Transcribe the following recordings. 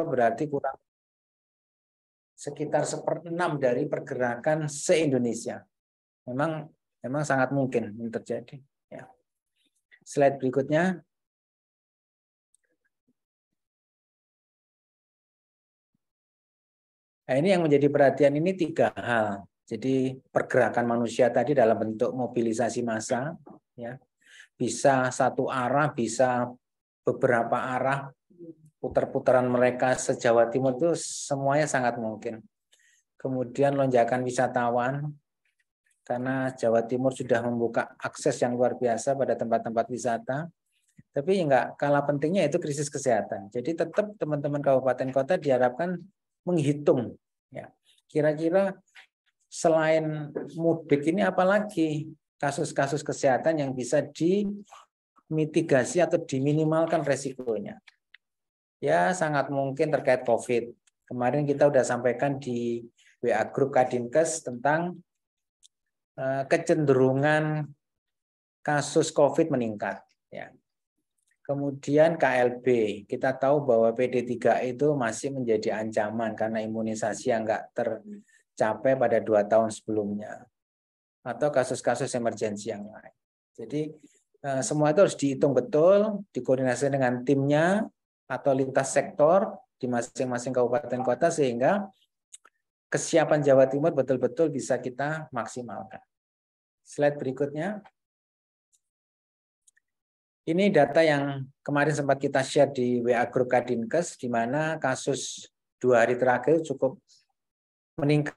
berarti kurang sekitar 1/6 dari pergerakan se-Indonesia. Memang sangat mungkin ini terjadi. Ya. Slide berikutnya. Nah, ini yang menjadi perhatian ini 3 hal. Jadi pergerakan manusia tadi dalam bentuk mobilisasi massa, ya, bisa satu arah, bisa beberapa arah, putar-putaran mereka se-Jawa Timur itu semuanya sangat mungkin. Kemudian lonjakan wisatawan, karena Jawa Timur sudah membuka akses yang luar biasa pada tempat-tempat wisata. Tapi enggak kalah pentingnya itu krisis kesehatan. Jadi tetap teman-teman kabupaten kota diharapkan menghitung, ya, kira-kira selain mudik ini apalagi kasus-kasus kesehatan yang bisa dimitigasi atau diminimalkan resikonya. Ya sangat mungkin terkait COVID. Kemarin kita sudah sampaikan di WA Group Kadinkes tentang kecenderungan kasus COVID meningkat. Ya. Kemudian KLB, kita tahu bahwa PD3 itu masih menjadi ancaman karena imunisasi yang enggak tercapai pada 2 tahun sebelumnya. Atau kasus-kasus emergensi yang lain. Jadi semua itu harus dihitung betul, dikoordinasikan dengan timnya atau lintas sektor di masing-masing kabupaten kota sehingga kesiapan Jawa Timur betul-betul bisa kita maksimalkan. Slide berikutnya. Ini data yang kemarin sempat kita share di WA Group Kadinkes, di mana kasus 2 hari terakhir cukup meningkat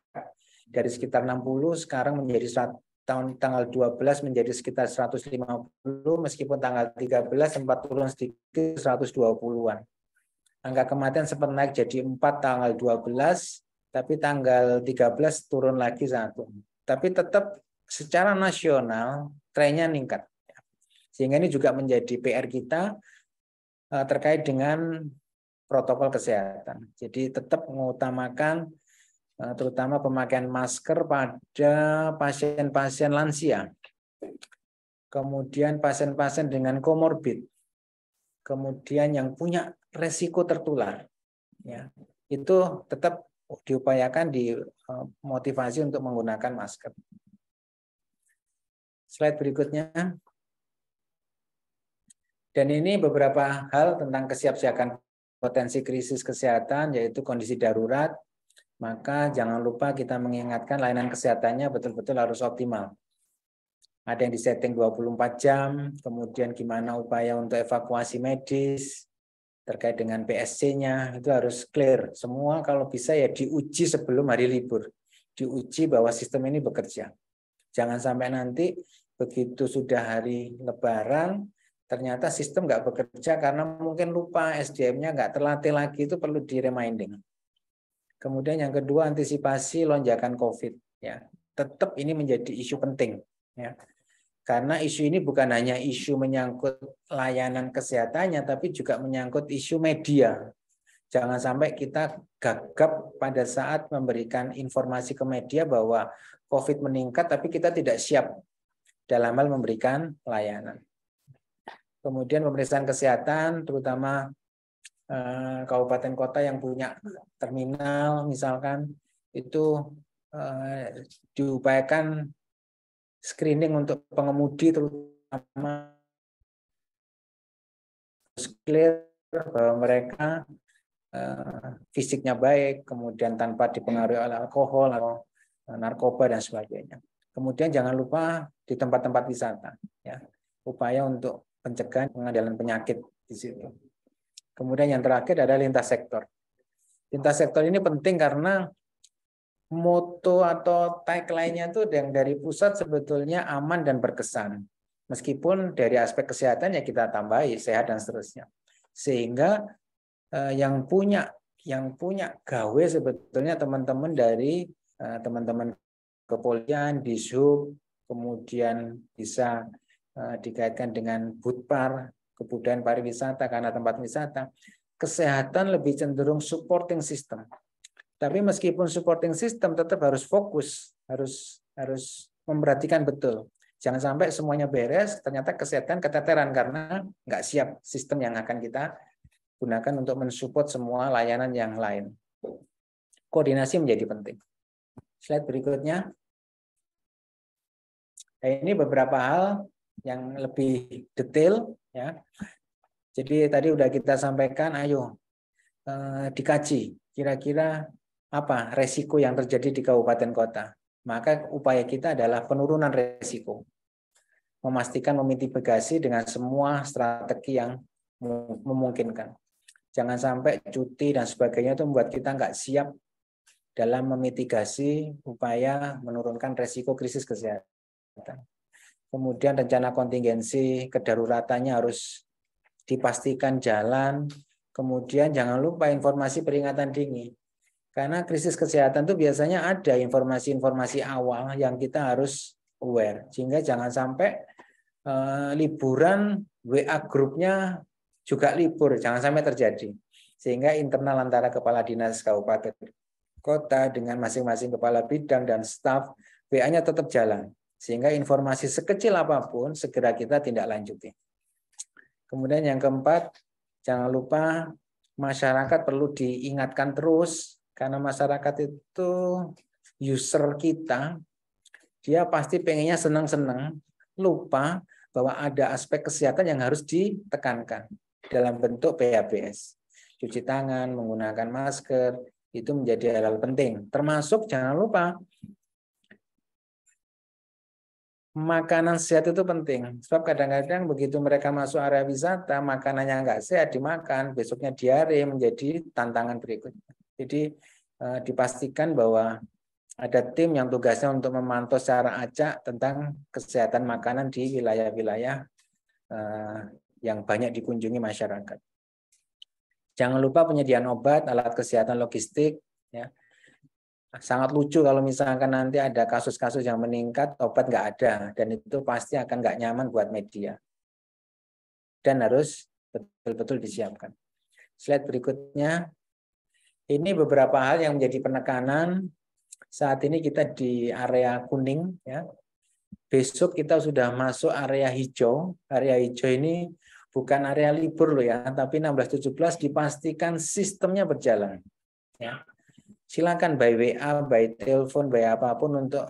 dari sekitar 60, sekarang menjadi tanggal 12 menjadi sekitar 150, meskipun tanggal 13 sempat turun sedikit 120-an. Angka kematian sempat naik jadi 4 tanggal 12, tapi tanggal 13 turun lagi 1. Tapi tetap secara nasional trennya meningkat. Sehingga ini juga menjadi PR kita terkait dengan protokol kesehatan. Jadi tetap mengutamakan terutama pemakaian masker pada pasien-pasien lansia. Kemudian pasien-pasien dengan komorbid. Kemudian yang punya resiko tertular. Ya, itu tetap diupayakan dimotivasi untuk menggunakan masker. Slide berikutnya. Dan ini beberapa hal tentang kesiapsiagaan potensi krisis kesehatan, yaitu kondisi darurat. Maka jangan lupa kita mengingatkan layanan kesehatannya betul-betul harus optimal. Ada yang disetting 24 jam, kemudian gimana upaya untuk evakuasi medis, terkait dengan PSC-nya, itu harus clear. Semua kalau bisa ya diuji sebelum hari libur. Diuji bahwa sistem ini bekerja. Jangan sampai nanti begitu sudah hari Lebaran, ternyata sistem nggak bekerja karena mungkin lupa, SDM-nya nggak terlatih lagi, itu perlu di-reminding. Kemudian yang kedua, antisipasi lonjakan COVID. Ya, tetap ini menjadi isu penting. Ya. Karena isu ini bukan hanya isu menyangkut layanan kesehatannya, tapi juga menyangkut isu media. Jangan sampai kita gagap pada saat memberikan informasi ke media bahwa COVID meningkat, tapi kita tidak siap dalam hal memberikan layanan. Kemudian pemeriksaan kesehatan, terutama kabupaten kota yang punya terminal, misalkan, itu diupayakan screening untuk pengemudi, terutama clear bahwa mereka fisiknya baik, kemudian tanpa dipengaruhi oleh alkohol atau narkoba dan sebagainya. Kemudian jangan lupa di tempat-tempat wisata, ya, upaya untuk pencegahan pengendalian penyakit di situ. Kemudian yang terakhir adalah lintas sektor. Lintas sektor ini penting karena moto atau tagline-nya itu yang dari pusat sebetulnya aman dan berkesan. Meskipun dari aspek kesehatan ya kita tambahi sehat dan seterusnya. Sehingga yang punya gawe sebetulnya teman-teman dari teman-teman kepolisian, Dishub, kemudian bisa dikaitkan dengan Budpar, kebudayaan pariwisata karena tempat wisata. Kesehatan lebih cenderung supporting system. Tapi meskipun supporting system tetap harus fokus, harus memperhatikan betul. Jangan sampai semuanya beres, ternyata kesehatan keteteran karena nggak siap sistem yang akan kita gunakan untuk mensupport semua layanan yang lain. Koordinasi menjadi penting. Slide berikutnya. Nah, ini beberapa hal yang lebih detail ya. Jadi tadi udah kita sampaikan, ayo dikaji kira-kira apa resiko yang terjadi di kabupaten kota. Maka upaya kita adalah penurunan resiko. Memastikan memitigasi dengan semua strategi yang memungkinkan. Jangan sampai cuti dan sebagainya itu membuat kita nggak siap dalam memitigasi upaya menurunkan resiko krisis kesehatan. Kemudian rencana kontingensi kedaruratannya harus dipastikan jalan. Kemudian jangan lupa informasi peringatan dini. Karena krisis kesehatan itu biasanya ada informasi-informasi awal yang kita harus aware. Sehingga jangan sampai liburan WA grupnya juga libur. Jangan sampai terjadi. Sehingga internal antara kepala dinas kabupaten kota dengan masing-masing kepala bidang dan staf WA-nya tetap jalan. Sehingga informasi sekecil apapun segera kita tindak lanjuti. Kemudian yang keempat, jangan lupa masyarakat perlu diingatkan terus, karena masyarakat itu user kita, dia pasti pengennya senang-senang, lupa bahwa ada aspek kesehatan yang harus ditekankan dalam bentuk PHBS. Cuci tangan, menggunakan masker, itu menjadi hal penting. Termasuk jangan lupa, makanan sehat itu penting. Sebab kadang-kadang begitu mereka masuk area wisata, makanannya nggak sehat dimakan, besoknya diare menjadi tantangan berikutnya. Jadi dipastikan bahwa ada tim yang tugasnya untuk memantau secara acak tentang kesehatan makanan di wilayah-wilayah yang banyak dikunjungi masyarakat. Jangan lupa penyediaan obat, alat kesehatan, logistik. Ya. Sangat lucu kalau misalkan nanti ada kasus-kasus yang meningkat, obat nggak ada. Dan itu pasti akan nggak nyaman buat media. Dan harus betul-betul disiapkan. Slide berikutnya. Ini beberapa hal yang menjadi penekanan. Saat ini kita di area kuning. Ya. Besok kita sudah masuk area hijau. Area hijau ini bukan area libur loh ya, tapi 16-17 dipastikan sistemnya berjalan. Ya. Silakan by WA, by telepon, by apapun untuk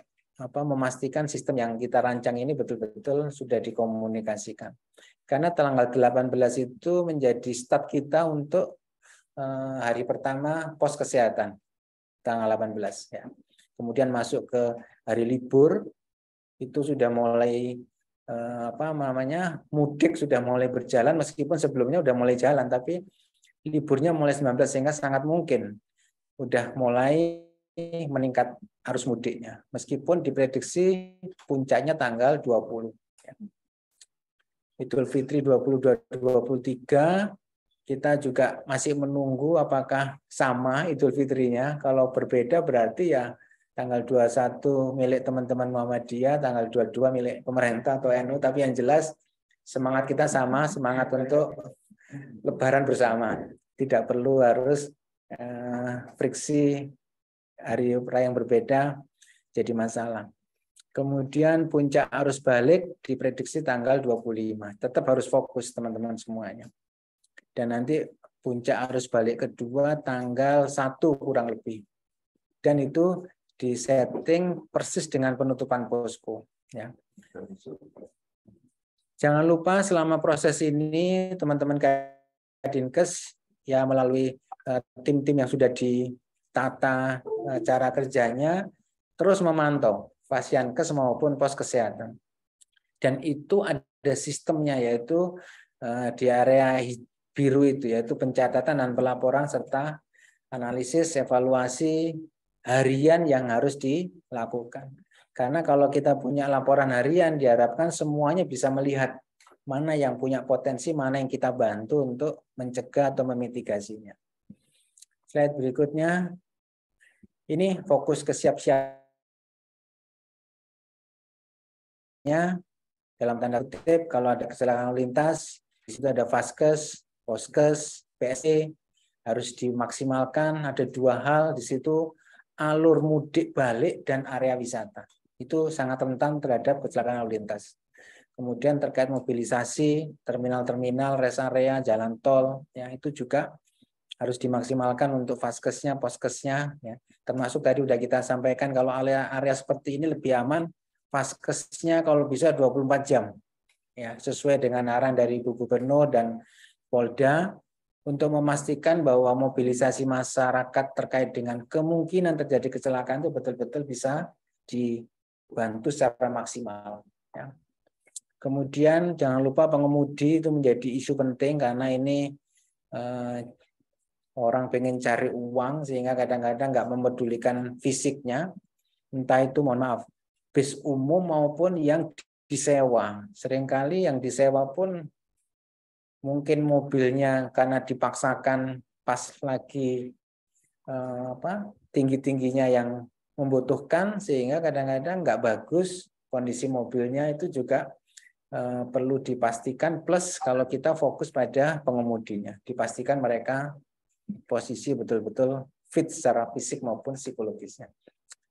memastikan sistem yang kita rancang ini betul-betul sudah dikomunikasikan. Karena tanggal 18 itu menjadi start kita untuk hari pertama pos kesehatan, tanggal 18 ya. Kemudian masuk ke hari libur, itu sudah mulai mudik sudah mulai berjalan, meskipun sebelumnya sudah mulai jalan, tapi liburnya mulai 19 sehingga sangat mungkin udah mulai meningkat arus mudiknya, meskipun diprediksi puncaknya tanggal 20. Idul Fitri 22-23 kita juga masih menunggu apakah sama Idul Fitrinya. Kalau berbeda berarti ya tanggal 21 milik teman-teman Muhammadiyah, tanggal 22 milik pemerintah atau NU, tapi yang jelas semangat kita sama, semangat untuk Lebaran bersama. Tidak perlu harus friksi hari raya yang berbeda jadi masalah. Kemudian puncak arus balik diprediksi tanggal 25. Tetap harus fokus teman-teman semuanya. Dan nanti puncak arus balik kedua tanggal 1 kurang lebih. Dan itu disetting persis dengan penutupan posko. Ya. Jangan lupa selama proses ini teman-teman Kadinkes ya melalui tim-tim yang sudah ditata cara kerjanya terus memantau Pasienkes maupun pos kesehatan. Dan itu ada sistemnya yaitu di area biru itu yaitu pencatatan dan pelaporan serta analisis evaluasi harian yang harus dilakukan. Karena kalau kita punya laporan harian diharapkan semuanya bisa melihat mana yang punya potensi, mana yang kita bantu untuk mencegah atau memitigasinya. Slide berikutnya. Ini fokus kesiapsiagannya dalam tanda kutip kalau ada kecelakaan lalu lintas, di situ ada Vaskes, Poskes, PSE harus dimaksimalkan. Ada dua hal di situ, alur mudik balik dan area wisata. Itu sangat rentan terhadap kecelakaan lalu lintas. Kemudian terkait mobilisasi, terminal-terminal, rest area, jalan tol, ya itu juga harus dimaksimalkan untuk vaskesnya, poskesnya, ya. Termasuk tadi udah kita sampaikan kalau area seperti ini lebih aman, vaskesnya kalau bisa 24 jam, ya sesuai dengan arahan dari Ibu Gubernur dan Polda untuk memastikan bahwa mobilisasi masyarakat terkait dengan kemungkinan terjadi kecelakaan itu betul-betul bisa dibantu secara maksimal. Ya. Kemudian jangan lupa pengemudi itu menjadi isu penting karena ini orang pengen cari uang sehingga kadang-kadang nggak memedulikan fisiknya, entah itu mohon maaf bis umum maupun yang disewa. Seringkali yang disewa pun mungkin mobilnya karena dipaksakan pas lagi tinggi-tingginya yang membutuhkan sehingga kadang-kadang nggak bagus kondisi mobilnya itu juga perlu dipastikan, plus kalau kita fokus pada pengemudinya, dipastikan mereka posisi betul-betul fit secara fisik maupun psikologisnya.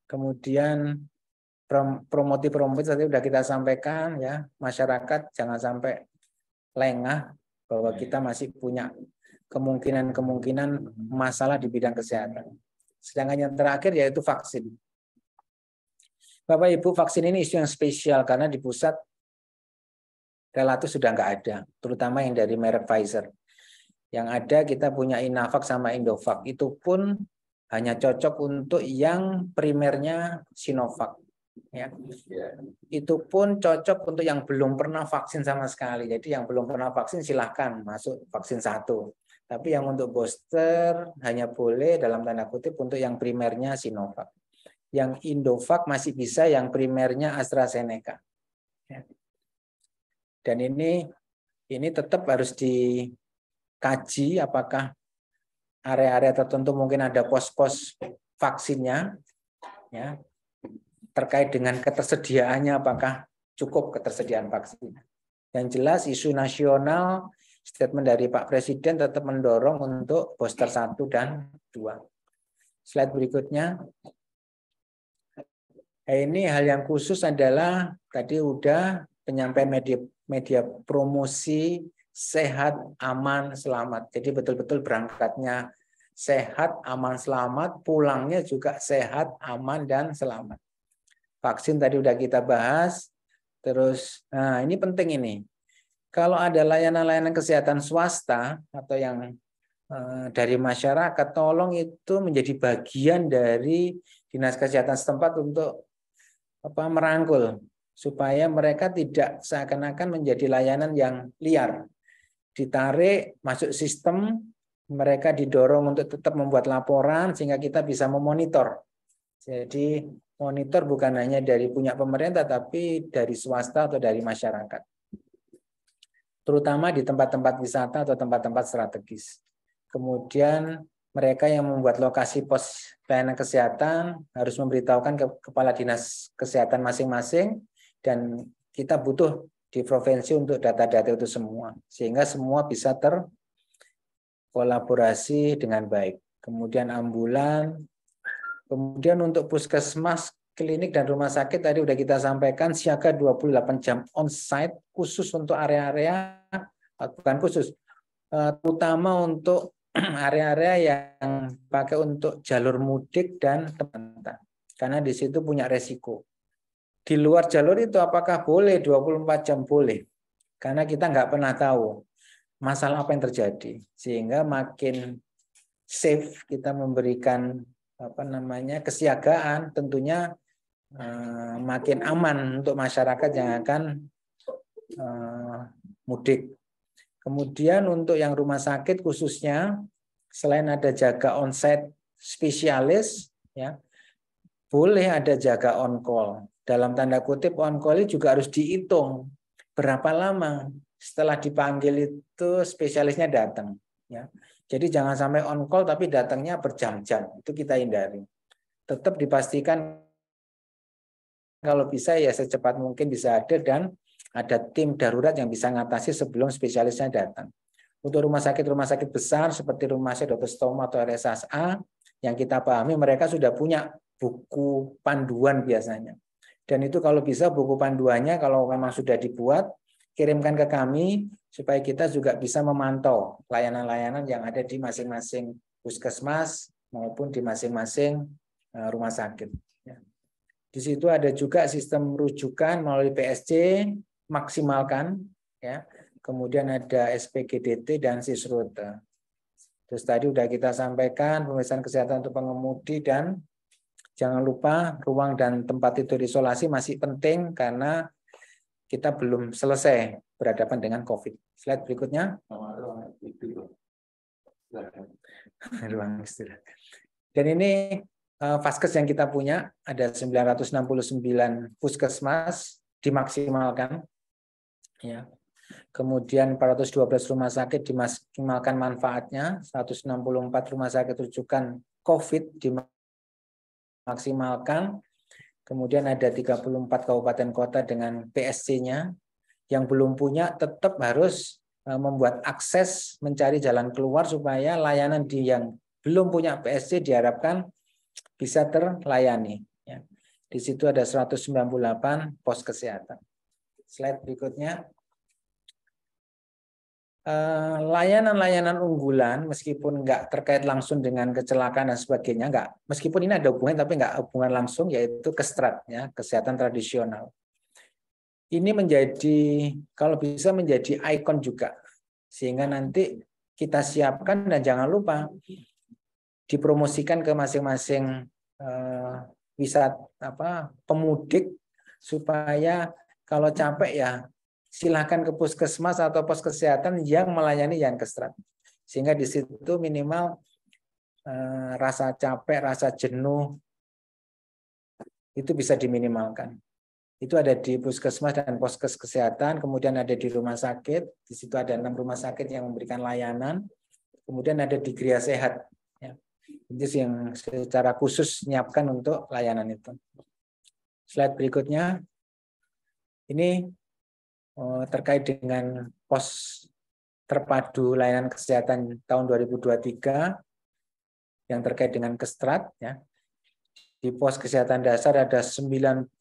Kemudian promosi tadi sudah kita sampaikan ya, masyarakat jangan sampai lengah bahwa kita masih punya kemungkinan masalah di bidang kesehatan. Sedangkan yang terakhir yaitu vaksin. Bapak Ibu, vaksin ini isu yang spesial karena di pusat relatif sudah nggak ada, terutama yang dari merek Pfizer. Yang ada kita punya Inavac sama Indovac, itu pun hanya cocok untuk yang primernya Sinovac. Ya. Itu pun cocok untuk yang belum pernah vaksin sama sekali. Jadi yang belum pernah vaksin silahkan masuk vaksin 1. Tapi yang untuk booster hanya boleh dalam tanda kutip untuk yang primernya Sinovac. Yang Indovac masih bisa yang primernya AstraZeneca. Ya. Dan ini tetap harus dikaji apakah area-area tertentu mungkin ada pos-pos vaksinnya, ya, terkait dengan ketersediaannya apakah cukup ketersediaan vaksin. Yang jelas isu nasional, statement dari Pak Presiden tetap mendorong untuk booster 1 dan 2. Slide berikutnya. Ini hal yang khusus adalah tadi udah penyampaian media promosi sehat, aman, selamat. Jadi betul-betul berangkatnya sehat, aman, selamat, pulangnya juga sehat, aman, dan selamat. Vaksin tadi udah kita bahas. Terus, nah ini penting ini. Kalau ada layanan-layanan kesehatan swasta atau yang dari masyarakat, tolong itu menjadi bagian dari Dinas Kesehatan setempat untuk merangkul supaya mereka tidak seakan-akan menjadi layanan yang liar. Ditarik masuk sistem, mereka didorong untuk tetap membuat laporan sehingga kita bisa memonitor. Jadi monitor bukan hanya dari punya pemerintah tapi dari swasta atau dari masyarakat. Terutama di tempat-tempat wisata atau tempat-tempat strategis. Kemudian mereka yang membuat lokasi pos pelayanan kesehatan harus memberitahukan ke kepala dinas kesehatan masing-masing dan kita butuh di provinsi untuk data-data itu semua sehingga semua bisa terkolaborasi dengan baik. Kemudian ambulan, kemudian untuk puskesmas, klinik dan rumah sakit tadi sudah kita sampaikan siaga 28 jam on-site khusus untuk area-area, bukan khusus, terutama untuk area-area yang pakai untuk jalur mudik dan teman-teman. Karena di situ punya resiko. Di luar jalur itu apakah boleh 24 jam? Boleh. Karena kita nggak pernah tahu masalah apa yang terjadi. Sehingga makin safe kita memberikan kesiagaan, tentunya makin aman untuk masyarakat yang akan mudik. Kemudian untuk yang rumah sakit khususnya, selain ada jaga on-site spesialis, ya, boleh ada jaga on-call. Dalam tanda kutip on-call juga harus dihitung berapa lama setelah dipanggil itu spesialisnya datang. Ya. Jadi jangan sampai on-call tapi datangnya berjam-jam. Itu kita hindari. Tetap dipastikan kalau bisa ya secepat mungkin bisa ada dan ada tim darurat yang bisa mengatasi sebelum spesialisnya datang. Untuk rumah sakit besar seperti Rumah Sakit Dr. Stoma atau RSSA, yang kita pahami mereka sudah punya buku panduan biasanya. Dan itu kalau bisa buku panduannya kalau memang sudah dibuat, kirimkan ke kami supaya kita juga bisa memantau layanan-layanan yang ada di masing-masing puskesmas maupun di masing-masing rumah sakit. Di situ ada juga sistem rujukan melalui PSC, maksimalkan, ya. Kemudian ada SPGDT dan Sisrut. Terus tadi sudah kita sampaikan pemeriksaan kesehatan untuk pengemudi, dan jangan lupa ruang dan tempat tidur isolasi masih penting karena kita belum selesai berhadapan dengan COVID. Slide berikutnya. Ruang istirahat. Dan ini Vaskes yang kita punya ada 969 puskesmas dimaksimalkan, ya. Kemudian 412 rumah sakit dimaksimalkan manfaatnya, 164 rumah sakit rujukan COVID dimaksimalkan. Kemudian ada 34 kabupaten kota dengan PSC-nya. Yang belum punya tetap harus membuat akses mencari jalan keluar supaya layanan yang belum punya PSC diharapkan bisa terlayani. Ya. Di situ ada 198 pos kesehatan. Slide berikutnya. Layanan-layanan unggulan meskipun nggak terkait langsung dengan kecelakaan dan sebagainya, meskipun ini ada hubungan tapi nggak hubungan langsung, yaitu KESTRAD, ya, kesehatan tradisional. Ini menjadi, kalau bisa menjadi ikon juga, sehingga nanti kita siapkan dan jangan lupa dipromosikan ke masing-masing pemudik supaya kalau capek ya silakan ke puskesmas atau pos kesehatan yang melayani yang KESTRAD, sehingga di situ minimal rasa capek, rasa jenuh itu bisa diminimalkan. Itu ada di puskesmas dan poskes kesehatan, kemudian ada di rumah sakit. Di situ ada 6 rumah sakit yang memberikan layanan. Kemudian ada di Gria Sehat. Ya. Itu yang secara khusus menyiapkan untuk layanan itu. Slide berikutnya. Ini terkait dengan pos terpadu layanan kesehatan tahun 2023 yang terkait dengan KESTRAD. Ya. Di pos kesehatan dasar ada 98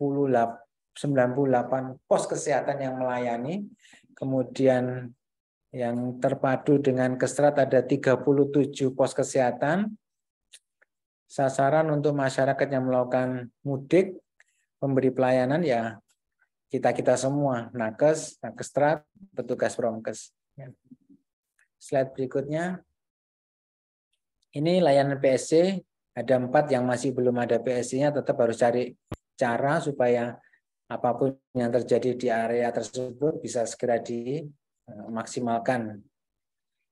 pos kesehatan yang melayani, kemudian yang terpadu dengan KESTRAD ada 37 pos kesehatan. Sasaran untuk masyarakat yang melakukan mudik, pemberi pelayanan ya kita semua, nakes, KESTRAD, petugas promkes. Slide berikutnya. Ini layanan PSC, ada 4 yang masih belum ada PSC-nya, tetap harus cari cara supaya apapun yang terjadi di area tersebut bisa segera dimaksimalkan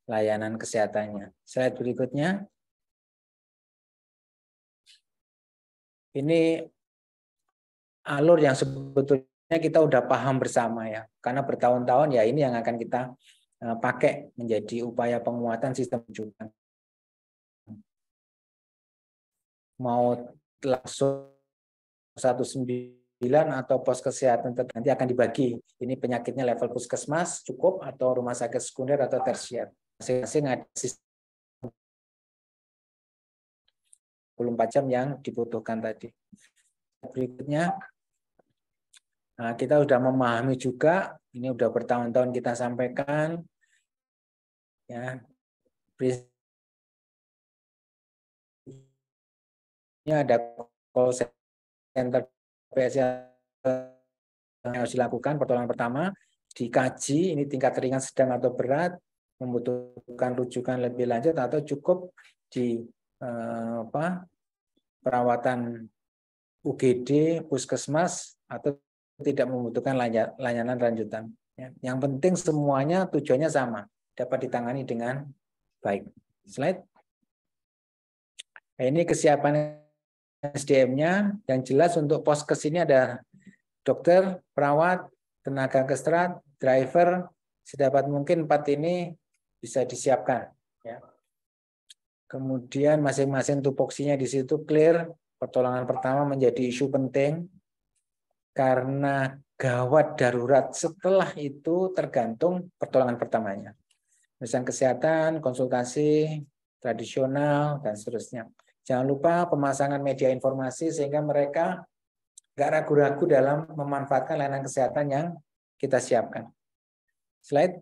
layanan kesehatannya. Slide berikutnya. Ini alur yang sebetulnya kita udah paham bersama ya, karena bertahun-tahun ya ini yang akan kita pakai menjadi upaya penguatan sistem rujukan. Mau langsung 19 atau pos kesehatan nanti akan dibagi. Ini penyakitnya level puskesmas cukup atau rumah sakit sekunder atau tersier. Masing-masing ada sistem 24 jam yang dibutuhkan tadi. Berikutnya, nah, kita sudah memahami juga, ini sudah bertahun-tahun kita sampaikan, ya, ini ada call center PSC yang harus dilakukan. Pertolongan pertama dikaji, ini tingkat ringan, sedang atau berat, membutuhkan rujukan lebih lanjut atau cukup di perawatan UGD, puskesmas, atau tidak membutuhkan layanan lanjutan. Yang penting semuanya tujuannya sama, dapat ditangani dengan baik. Slide. Nah, ini kesiapan SDM-nya. Yang jelas untuk poskes ini ada dokter, perawat, tenaga KESTRAD, driver. Sedapat mungkin 4 ini bisa disiapkan. Ya. Kemudian masing-masing tupoksinya di situ clear. Pertolongan pertama menjadi isu penting karena gawat darurat. Setelah itu tergantung pertolongan pertamanya. Pemeriksaan kesehatan, konsultasi, tradisional, dan seterusnya. Jangan lupa pemasangan media informasi sehingga mereka nggak ragu-ragu dalam memanfaatkan layanan kesehatan yang kita siapkan. Slide.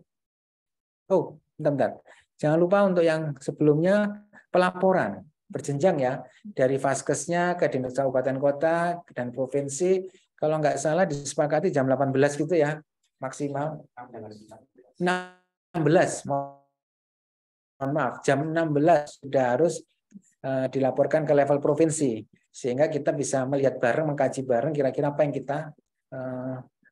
Oh, bentar. Jangan lupa untuk yang sebelumnya pelaporan berjenjang ya, dari Vaskesnya ke Dinas Kabupaten Kota dan Provinsi. Kalau nggak salah disepakati jam 18 gitu ya, maksimal 16. Mohon maaf, jam 16 sudah harus dilaporkan ke level provinsi, sehingga kita bisa melihat bareng, mengkaji bareng kira-kira apa yang kita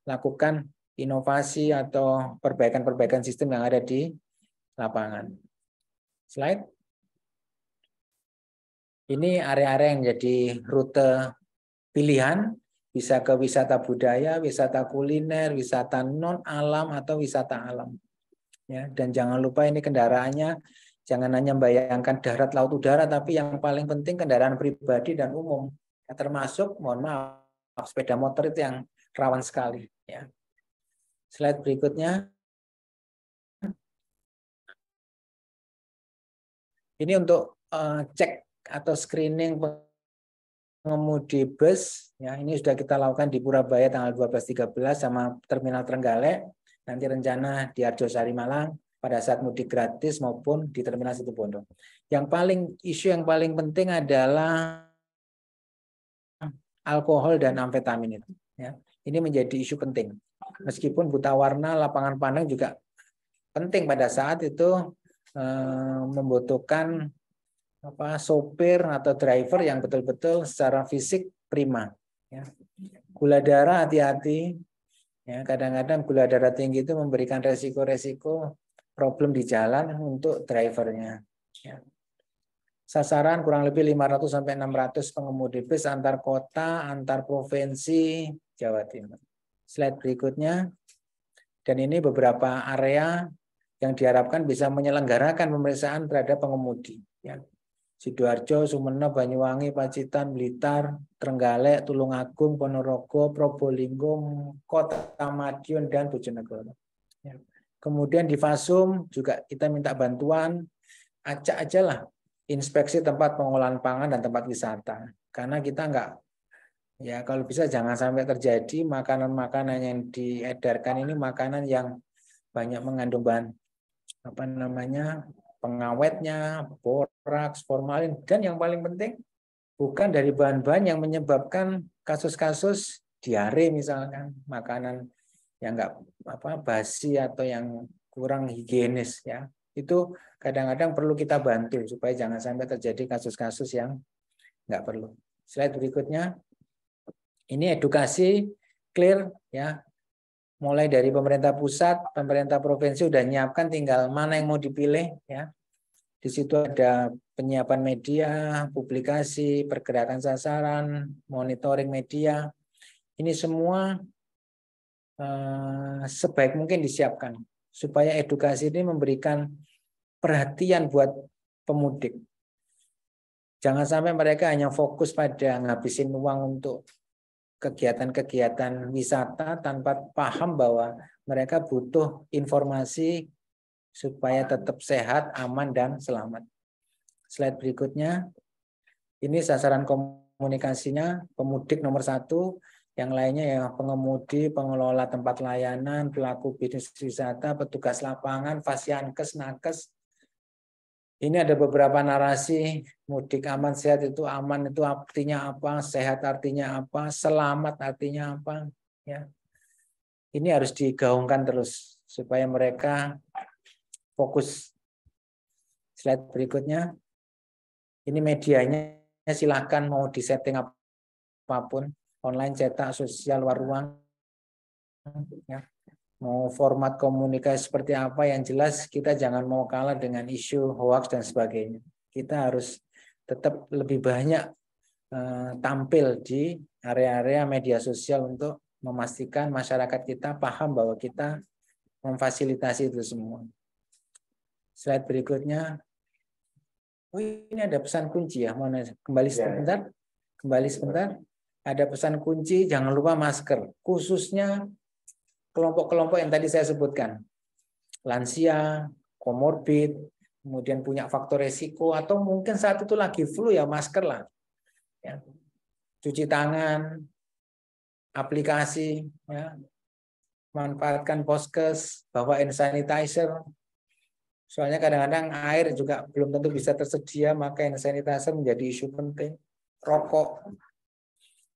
lakukan, inovasi atau perbaikan-perbaikan sistem yang ada di lapangan. Slide. Ini area-area yang jadi rute pilihan, bisa ke wisata budaya, wisata kuliner, wisata non alam atau wisata alam. Ya, dan jangan lupa ini kendaraannya jangan hanya membayangkan darat, laut, udara, tapi yang paling penting kendaraan pribadi dan umum. Ya, termasuk, mohon maaf, sepeda motor itu yang rawan sekali. Ya. Slide berikutnya. Ini untuk cek atau screening pengemudi bus. Ya, ini sudah kita lakukan di Purabaya tanggal 12-13 sama Terminal Trenggalek. Nanti rencana di Arjosari Malang pada saat mudik gratis maupun di Terminal Situbondo. Isu yang paling penting adalah alkohol dan amfetamin itu. Ya, ini menjadi isu penting. Meskipun buta warna lapangan pandang juga penting pada saat itu membutuhkan sopir atau driver yang betul-betul secara fisik prima. Ya. Gula darah hati-hati. Ya, kadang-kadang gula darah tinggi itu memberikan resiko-resiko problem di jalan untuk drivernya. Ya. Sasaran kurang lebih 500 sampai 600 pengemudi bus antar kota, antar provinsi Jawa Timur. Slide berikutnya. Dan ini beberapa area yang diharapkan bisa menyelenggarakan pemeriksaan terhadap pengemudi. Ya. Sidoarjo, Sumeneb, Banyuwangi, Pacitan, Blitar, Trenggalek, Tulungagung, Ponorogo, Probolinggo, Kota Madiun, dan Bojonegoro. Ya. Kemudian di Fasum juga kita minta bantuan, acak aja lah inspeksi tempat pengolahan pangan dan tempat wisata. Karena kita enggak, ya kalau bisa jangan sampai terjadi makanan-makanan yang diedarkan ini makanan yang banyak mengandung bahan pengawetnya, boraks, formalin, dan yang paling penting bukan dari bahan-bahan yang menyebabkan kasus-kasus diare misalkan, makanan yang enggak basi atau yang kurang higienis ya. Itu kadang-kadang perlu kita bantu supaya jangan sampai terjadi kasus-kasus yang enggak perlu. Slide berikutnya. Ini edukasi clear ya. Mulai dari pemerintah pusat, pemerintah provinsi sudah nyiapkan, tinggal mana yang mau dipilih ya. Di situ ada penyiapan media, publikasi, pergerakan sasaran, monitoring media. Ini semua sebaik mungkin disiapkan supaya edukasi ini memberikan perhatian buat pemudik. Jangan sampai mereka hanya fokus pada ngabisin uang untuk kegiatan-kegiatan wisata tanpa paham bahwa mereka butuh informasi supaya tetap sehat, aman, dan selamat. Slide berikutnya. Ini sasaran komunikasinya, pemudik nomor 1, yang lainnya ya pengemudi, pengelola tempat layanan, pelaku bisnis wisata, petugas lapangan, Fasiankes, Nakes. Ini ada beberapa narasi, mudik aman, sehat itu aman itu artinya apa, sehat artinya apa, selamat artinya apa. Ya. Ini harus digaungkan terus supaya mereka fokus. Slide berikutnya. Ini medianya, silahkan mau disetting apapun, online, cetak, sosial, luar ruang. Ya. Mau format komunikasi seperti apa, yang jelas kita jangan mau kalah dengan isu hoax dan sebagainya. Kita harus tetap lebih banyak tampil di area-area media sosial untuk memastikan masyarakat kita paham bahwa kita memfasilitasi itu semua. Slide berikutnya. Oh, ini ada pesan kunci ya. Mana kembali sebentar. Kembali sebentar. Ada pesan kunci, jangan lupa masker. Khususnya kelompok-kelompok yang tadi saya sebutkan. Lansia, komorbid, kemudian punya faktor resiko, atau mungkin saat itu lagi flu ya masker lah. Ya. Cuci tangan, aplikasi, ya. manfaatkan poskes, bawa hand sanitizer. Soalnya kadang-kadang air juga belum tentu bisa tersedia, maka hand sanitizer menjadi isu penting. Rokok,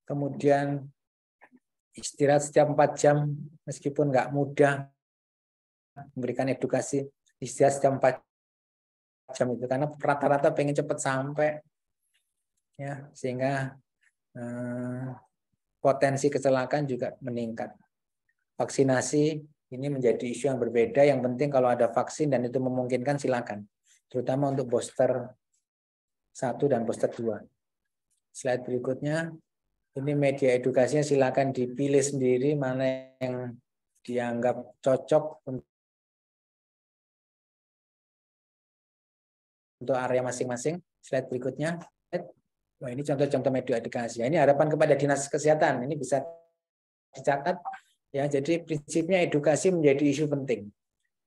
kemudian istirahat setiap 4 jam, meskipun nggak mudah memberikan edukasi istirahat setiap 4 jam itu, karena rata-rata pengen cepat sampai, ya, sehingga potensi kecelakaan juga meningkat. Vaksinasi ini menjadi isu yang berbeda. Yang penting kalau ada vaksin dan itu memungkinkan, silakan. Terutama untuk booster 1 dan booster 2. Slide berikutnya. Ini media edukasinya, silakan dipilih sendiri mana yang dianggap cocok untuk area masing-masing. Slide berikutnya. Wah, ini contoh-contoh media edukasi. Ini harapan kepada Dinas Kesehatan. Ini bisa dicatat. Ya, jadi prinsipnya edukasi menjadi isu penting.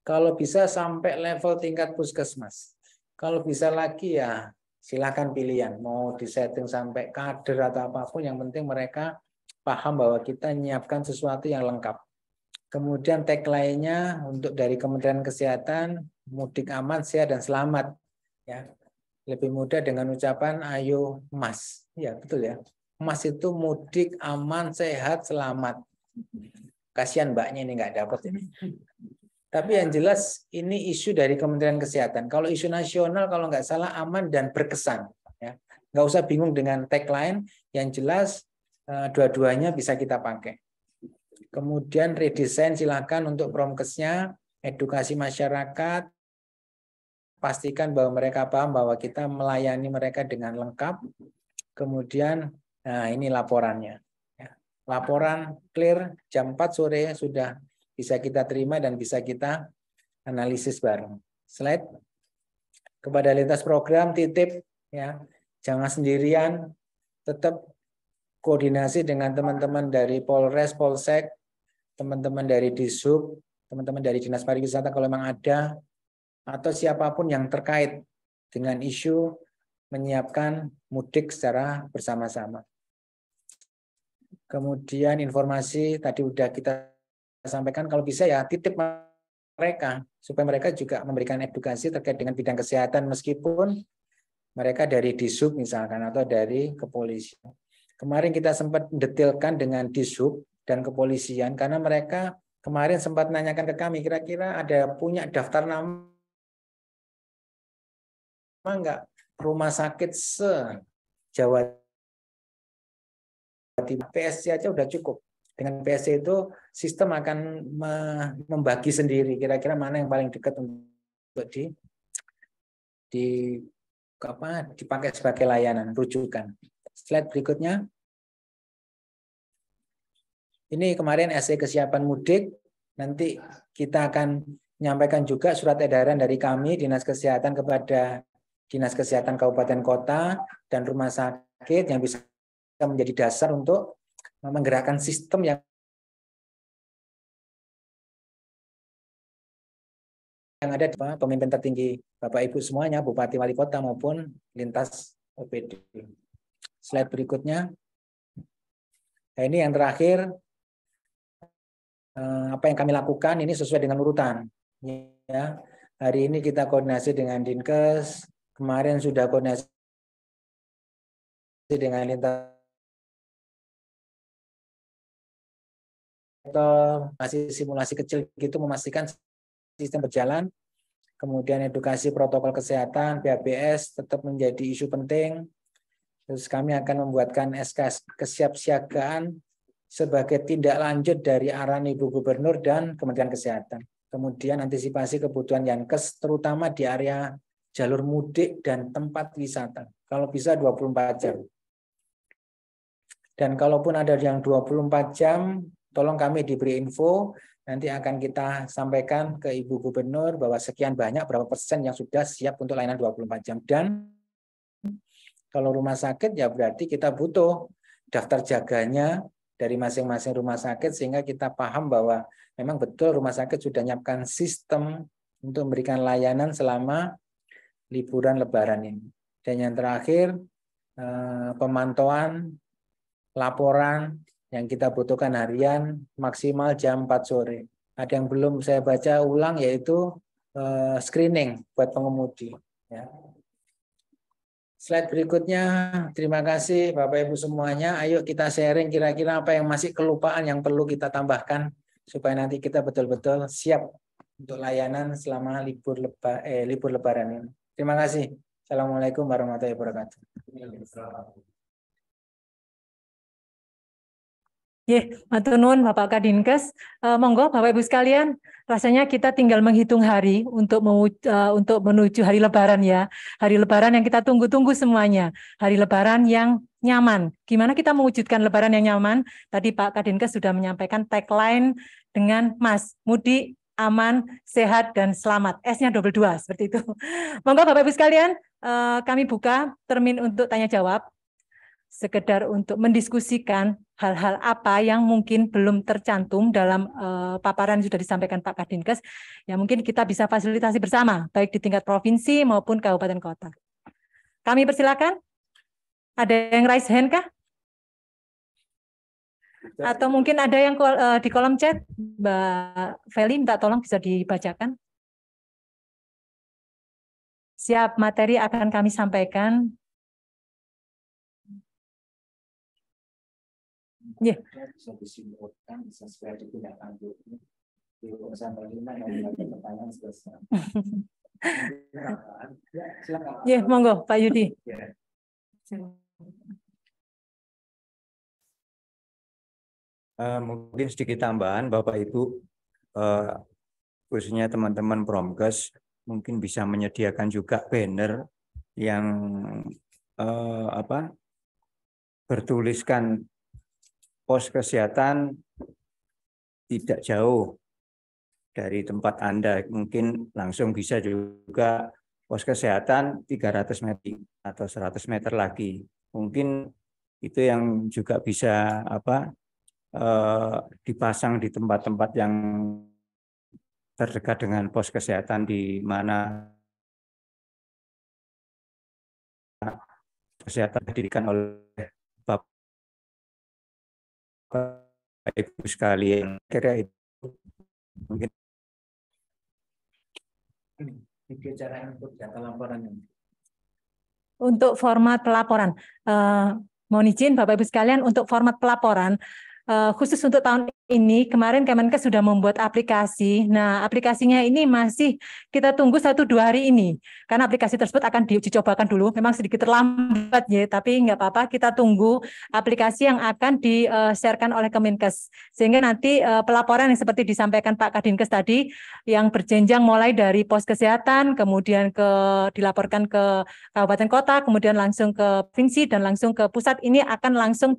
Kalau bisa sampai level tingkat puskesmas. Kalau bisa lagi ya silakan pilihan. Mau disetting sampai kader atau apapun, yang penting mereka paham bahwa kita menyiapkan sesuatu yang lengkap. Kemudian tagline-nya untuk dari Kementerian Kesehatan, mudik aman, sehat, dan selamat. Ya, lebih mudah dengan ucapan ayo Mas. Ya, betul ya. Mas itu mudik aman, sehat, selamat. Kasihan mbaknya ini nggak dapat ini. Tapi yang jelas ini isu dari Kementerian Kesehatan. Kalau isu nasional, kalau nggak salah aman dan berkesan. Ya, nggak usah bingung dengan tagline. Yang jelas dua-duanya bisa kita pakai. Kemudian redesign silakan untuk promkesnya, edukasi masyarakat, pastikan bahwa mereka paham bahwa kita melayani mereka dengan lengkap. Kemudian, nah ini laporannya. Laporan clear jam 4 sore sudah bisa kita terima dan bisa kita analisis bareng. Slide. Kepada lintas program titip, ya, jangan sendirian, tetap koordinasi dengan teman-teman dari Polres, Polsek, teman-teman dari Dishub, teman-teman dari Dinas Pariwisata kalau memang ada, atau siapapun yang terkait dengan isu menyiapkan mudik secara bersama-sama. Kemudian informasi tadi udah kita sampaikan, kalau bisa ya titip mereka supaya mereka juga memberikan edukasi terkait dengan bidang kesehatan meskipun mereka dari Dishub misalkan atau dari kepolisian. Kemarin kita sempat detailkan dengan Dishub dan kepolisian karena mereka kemarin sempat nanyakan ke kami, kira-kira ada punya daftar nama enggak rumah sakit se-Jawa Timur. PSC aja udah cukup. Dengan PSC itu sistem akan membagi sendiri kira-kira mana yang paling dekat untuk dipakai sebagai layanan rujukan. Slide berikutnya. Ini kemarin SE kesiapan mudik. Nanti kita akan menyampaikan juga surat edaran dari kami Dinas Kesehatan kepada Dinas Kesehatan Kabupaten Kota dan rumah sakit yang bisa menjadi dasar untuk menggerakkan sistem yang ada di pemimpin tertinggi Bapak Ibu semuanya, Bupati Wali Kota maupun lintas OPD. Slide berikutnya. Nah, ini yang terakhir, apa yang kami lakukan ini sesuai dengan urutan. Ya, hari ini kita koordinasi dengan Dinkes, kemarin sudah koordinasi dengan lintas, masih simulasi kecil gitu memastikan sistem berjalan. Kemudian edukasi protokol kesehatan, PHBS tetap menjadi isu penting. Terus kami akan membuatkan SK kesiapsiagaan sebagai tindak lanjut dari arahan Ibu Gubernur dan Kementerian Kesehatan. Kemudian antisipasi kebutuhan Yankes terutama di area jalur mudik dan tempat wisata. Kalau bisa 24 jam. Dan kalaupun ada yang 24 jam, tolong kami diberi info, nanti akan kita sampaikan ke Ibu Gubernur bahwa sekian banyak, berapa persen yang sudah siap untuk layanan 24 jam. Dan kalau rumah sakit ya berarti kita butuh daftar jaganya dari masing-masing rumah sakit sehingga kita paham bahwa memang betul rumah sakit sudah menyiapkan sistem untuk memberikan layanan selama liburan Lebaran ini. Dan yang terakhir, pemantauan, laporan, Yang kita butuhkan harian maksimal jam 4 sore. Ada yang belum saya baca ulang yaitu screening buat pengemudi. Ya. Slide berikutnya, terima kasih Bapak Ibu semuanya. Ayo kita sharing kira-kira apa yang masih kelupaan yang perlu kita tambahkan supaya nanti kita betul-betul siap untuk layanan selama libur Lebaran ini. Terima kasih. Assalamualaikum warahmatullahi wabarakatuh. Matur nuwun Bapak Kadinkes. Monggo Bapak Ibu sekalian, rasanya kita tinggal menghitung hari untuk menuju hari Lebaran ya. Hari Lebaran yang kita tunggu-tunggu semuanya. Hari Lebaran yang nyaman. Gimana kita mewujudkan Lebaran yang nyaman? Tadi Pak Kadinkes sudah menyampaikan tagline dengan Mas, mudik, aman, sehat, dan selamat. S-nya double 2, seperti itu. Monggo Bapak Ibu sekalian, kami buka termin untuk tanya jawab. Sekedar untuk mendiskusikan hal-hal apa yang mungkin belum tercantum dalam paparan yang sudah disampaikan Pak Kadinkes, yang mungkin kita bisa fasilitasi bersama, baik di tingkat provinsi maupun kabupaten kota. Kami persilakan. Ada yang raise hand kah? Atau mungkin ada yang di kolom chat, Mbak Feli, minta tolong bisa dibacakan. Siap, materi akan kami sampaikan. Ya. Ya, monggo Pak Yudi. Mungkin sedikit tambahan Bapak Ibu, khususnya teman-teman Promkes mungkin bisa menyediakan juga banner yang bertuliskan pos kesehatan tidak jauh dari tempat Anda, mungkin langsung bisa juga pos kesehatan 300 meter atau 100 meter lagi. Mungkin itu yang juga bisa dipasang di tempat-tempat yang terdekat dengan pos kesehatan di mana kesehatan didirikan oleh Bapak Ibu sekalian. Kira itu mungkin. Untuk format pelaporan, mohon izin Bapak Ibu sekalian, untuk format pelaporan khusus untuk tahun ini, kemarin Kemenkes sudah membuat aplikasi. Nah, aplikasinya ini masih kita tunggu 1-2 hari ini, karena aplikasi tersebut akan dicobakan dulu. Memang sedikit terlambat ya, tapi nggak apa-apa, kita tunggu aplikasi yang akan di-sharekan oleh Kemenkes. Sehingga nanti pelaporan yang seperti disampaikan Pak Kadinkes tadi, yang berjenjang mulai dari pos kesehatan, kemudian dilaporkan ke kabupaten kota, kemudian langsung ke provinsi, dan langsung ke pusat, ini akan langsung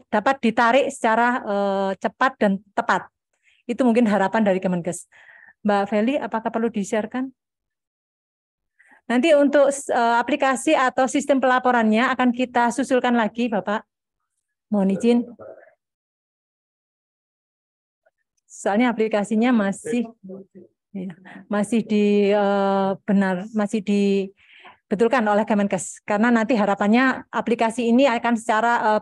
dapat ditarik secara cepat dan tepat. Itu mungkin harapan dari Kemenkes. Mbak Feli, apakah perlu di-sharekan? Nanti untuk aplikasi atau sistem pelaporannya akan kita susulkan lagi, Bapak. Mohon izin. Soalnya aplikasinya masih dibetulkan oleh Kemenkes, karena nanti harapannya aplikasi ini akan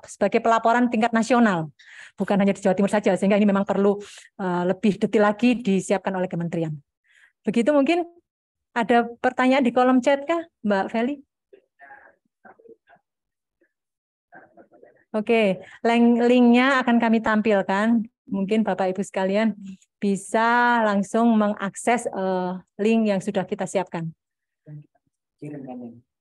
sebagai pelaporan tingkat nasional, bukan hanya di Jawa Timur saja, sehingga ini memang perlu lebih detail lagi disiapkan oleh kementerian. Begitu. Mungkin ada pertanyaan di kolom chat kah, Mbak Feli? Oke, linknya akan kami tampilkan. Mungkin Bapak Ibu sekalian bisa langsung mengakses link yang sudah kita siapkan.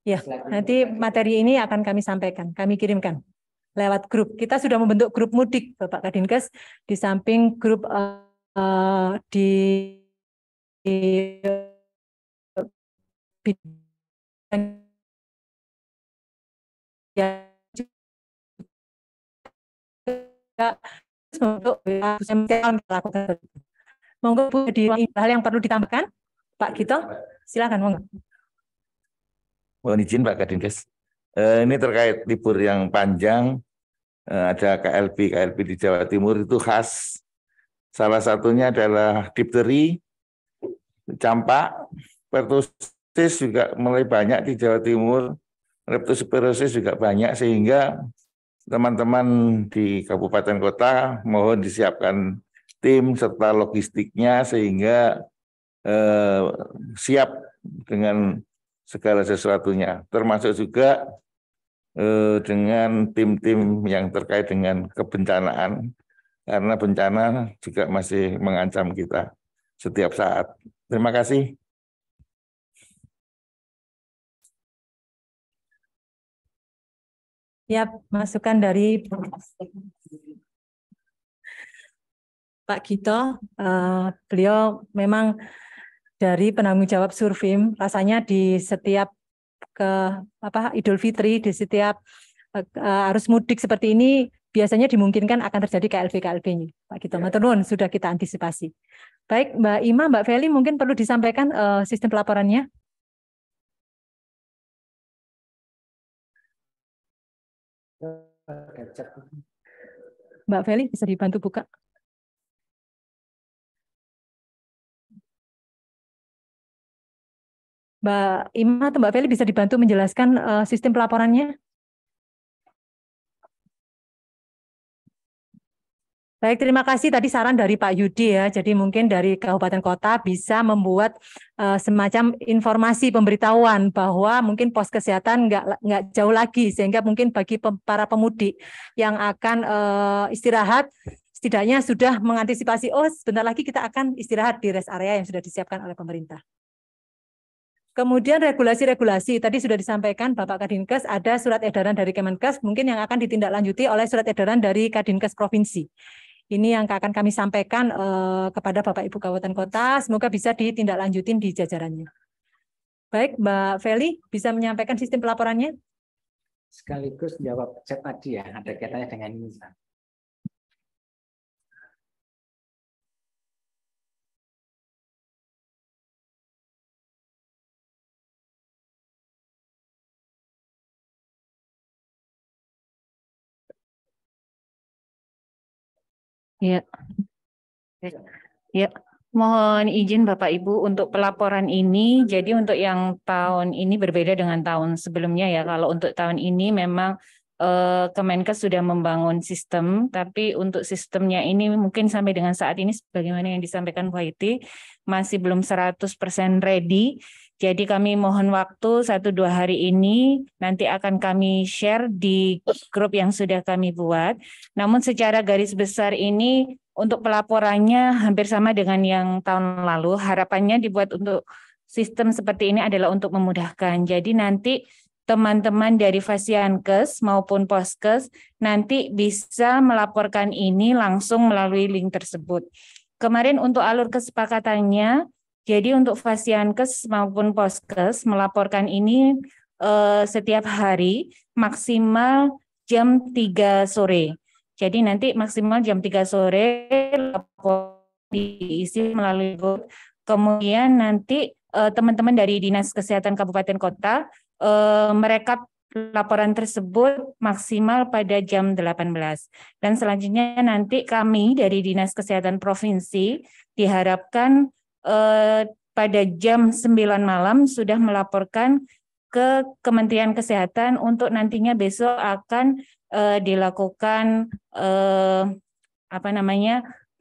Ya, nanti materi ini akan kami sampaikan, kami kirimkan lewat grup. Kita sudah membentuk grup mudik, Bapak Kadinkes, di samping grup di monggo Bu, di hal yang perlu ditambahkan, Pak Gito, silakan monggo. Mohon izin Pak Kadinkes, ini terkait libur yang panjang, ada KLB di Jawa Timur itu khas. Salah satunya adalah difteri, campak, pertusis juga mulai banyak di Jawa Timur, leptospirosis juga banyak, sehingga teman-teman di kabupaten kota mohon disiapkan tim serta logistiknya sehingga siap dengan segala sesuatunya, termasuk juga dengan tim-tim yang terkait dengan kebencanaan, karena bencana juga masih mengancam kita setiap saat. Terima kasih. Ya, masukan dari Pak Gito, beliau memang dari penanggung jawab Survim, rasanya di setiap Idul Fitri, di setiap arus mudik seperti ini biasanya dimungkinkan akan terjadi KLB-KLB-nya. Pak Gito, matur nuwun, sudah kita antisipasi. Baik, Mbak Ima, Mbak Feli, mungkin perlu disampaikan sistem pelaporannya. Mbak Feli, bisa dibantu buka? Mbak Ima atau Mbak Feli bisa dibantu menjelaskan sistem pelaporannya? Baik, terima kasih tadi saran dari Pak Yudi ya. Jadi mungkin dari kabupaten kota bisa membuat semacam informasi pemberitahuan bahwa mungkin pos kesehatan nggak jauh lagi, sehingga mungkin bagi para pemudik yang akan istirahat setidaknya sudah mengantisipasi, oh sebentar lagi kita akan istirahat di rest area yang sudah disiapkan oleh pemerintah. Kemudian regulasi-regulasi, tadi sudah disampaikan Bapak Kadinkes, ada surat edaran dari Kemenkes, mungkin yang akan ditindaklanjuti oleh surat edaran dari Kadinkes Provinsi. Ini yang akan kami sampaikan kepada Bapak Ibu Kabupaten Kota, semoga bisa ditindaklanjutin di jajarannya. Baik, Mbak Feli, bisa menyampaikan sistem pelaporannya? Sekaligus jawab chat tadi ya, ada kaitannya dengan ini. Ya. Ya, mohon izin Bapak Ibu untuk pelaporan ini. Jadi untuk yang tahun ini berbeda dengan tahun sebelumnya ya. Kalau untuk tahun ini memang Kemenkes sudah membangun sistem, tapi untuk sistemnya ini mungkin sampai dengan saat ini sebagaimana yang disampaikan Bu Haiti masih belum 100% ready. Jadi kami mohon waktu 1-2 hari ini, nanti akan kami share di grup yang sudah kami buat. Namun secara garis besar ini untuk pelaporannya hampir sama dengan yang tahun lalu. Harapannya dibuat untuk sistem seperti ini adalah untuk memudahkan. Jadi nanti teman-teman dari Fasiankes maupun Poskes nanti bisa melaporkan ini langsung melalui link tersebut. Kemarin untuk alur kesepakatannya, jadi untuk Fasiankes maupun Poskes melaporkan ini setiap hari maksimal jam 3 sore. Jadi nanti maksimal jam 3 sore lapor diisi melalui grup. Kemudian nanti teman-teman dari Dinas Kesehatan Kabupaten Kota merekap laporan tersebut maksimal pada jam 18. Dan selanjutnya nanti kami dari Dinas Kesehatan Provinsi diharapkan pada jam 9 malam sudah melaporkan ke Kementerian Kesehatan untuk nantinya besok akan dilakukan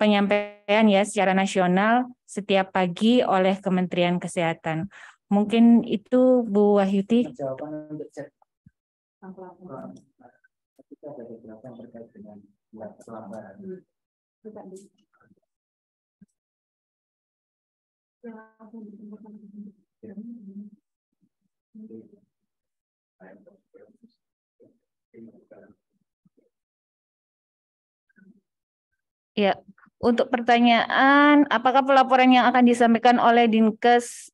penyampaian ya secara nasional setiap pagi oleh Kementerian Kesehatan. Mungkin itu Bu Wahyuti. Jawaban untuk chat. Kita ada beberapa yang terkait dengan kelambaran. Ya, untuk pertanyaan, apakah pelaporan yang akan disampaikan oleh Dinkes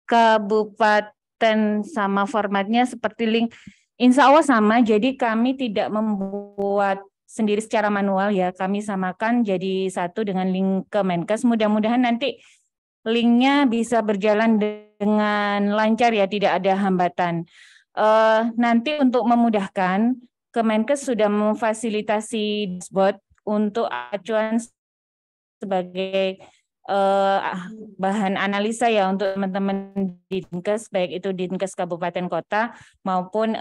Kabupaten sama formatnya seperti link? Insya Allah sama, jadi kami tidak membuat sendiri secara manual ya, kami samakan jadi satu dengan link Kemenkes. Mudah-mudahan nanti linknya bisa berjalan dengan lancar ya, tidak ada hambatan. Nanti untuk memudahkan, Kemenkes sudah memfasilitasi dashboard untuk acuan sebagai bahan analisa ya untuk teman-teman di Dinkes, baik itu Dinkes Kabupaten Kota maupun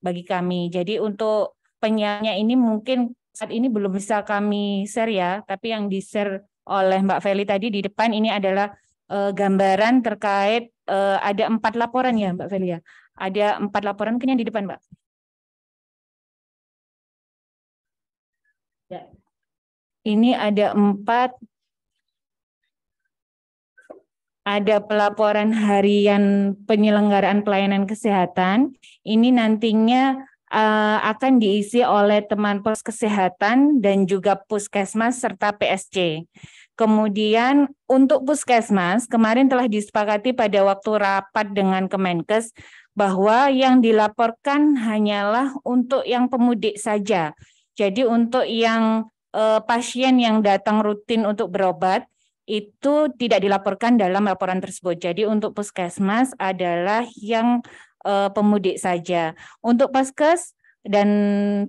bagi kami. Jadi untuk penyiarnya ini mungkin saat ini belum bisa kami share ya, tapi yang di-share oleh Mbak Feli tadi di depan ini adalah gambaran terkait ada 4 laporan ya Mbak Feli ya. Ada 4 laporan mungkin yang di depan Mbak. Ya. Ini ada 4. Ada pelaporan harian penyelenggaraan pelayanan kesehatan. Ini nantinya akan diisi oleh teman pos kesehatan dan juga puskesmas serta PSC. Kemudian untuk puskesmas kemarin telah disepakati pada waktu rapat dengan Kemenkes bahwa yang dilaporkan hanyalah untuk yang pemudik saja. Jadi untuk yang pasien yang datang rutin untuk berobat itu tidak dilaporkan dalam laporan tersebut. Jadi untuk puskesmas adalah yang pemudik saja. Untuk poskes dan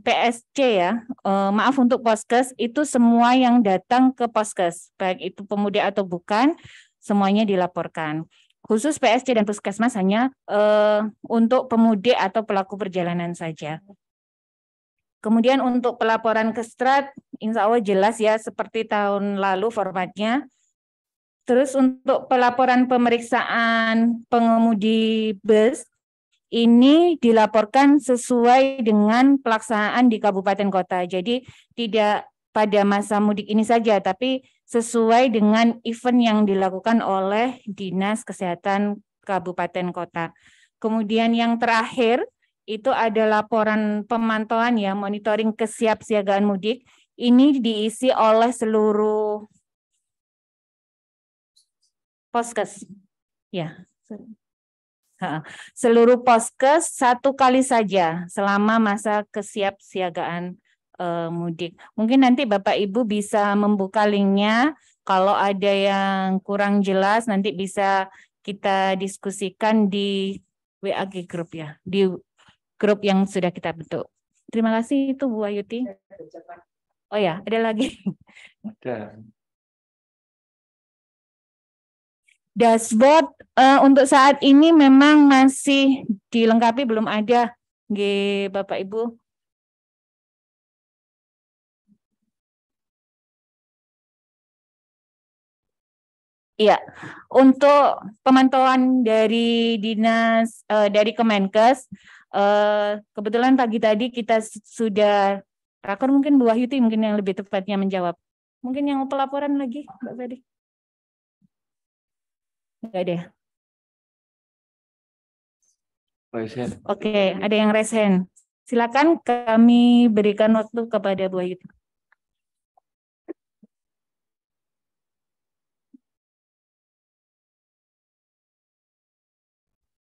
PSC ya, maaf untuk poskes itu semua yang datang ke poskes, baik itu pemudik atau bukan, semuanya dilaporkan. Khusus PSC dan puskesmas hanya untuk pemudik atau pelaku perjalanan saja. Kemudian untuk pelaporan ke Strat, insya Allah jelas ya seperti tahun lalu formatnya. Terus untuk pelaporan pemeriksaan pengemudi bus, ini dilaporkan sesuai dengan pelaksanaan di kabupaten kota. Jadi tidak pada masa mudik ini saja, tapi sesuai dengan event yang dilakukan oleh Dinas Kesehatan Kabupaten Kota. Kemudian yang terakhir, itu ada laporan pemantauan ya, monitoring kesiapsiagaan mudik. Ini diisi oleh seluruh poskes, ya, seluruh poskes 1 kali saja selama masa kesiapsiagaan mudik. Mungkin nanti Bapak Ibu bisa membuka linknya. Kalau ada yang kurang jelas nanti bisa kita diskusikan di WAG Group ya, di grup yang sudah kita bentuk. Terima kasih itu Bu Ayuti. Oh ya, ada lagi. Ada. Dashboard untuk saat ini memang masih dilengkapi, belum ada, Bapak Ibu. Iya, untuk pemantauan dari dinas dari Kemenkes, kebetulan pagi tadi kita sudah rakor, mungkin Bu Wahyuti mungkin yang lebih tepatnya menjawab. Mungkin yang pelaporan lagi, Mbak Fedi. Enggak deh. Oke, ada yang raise hand. Silakan kami berikan waktu kepada Bu Wahyuti.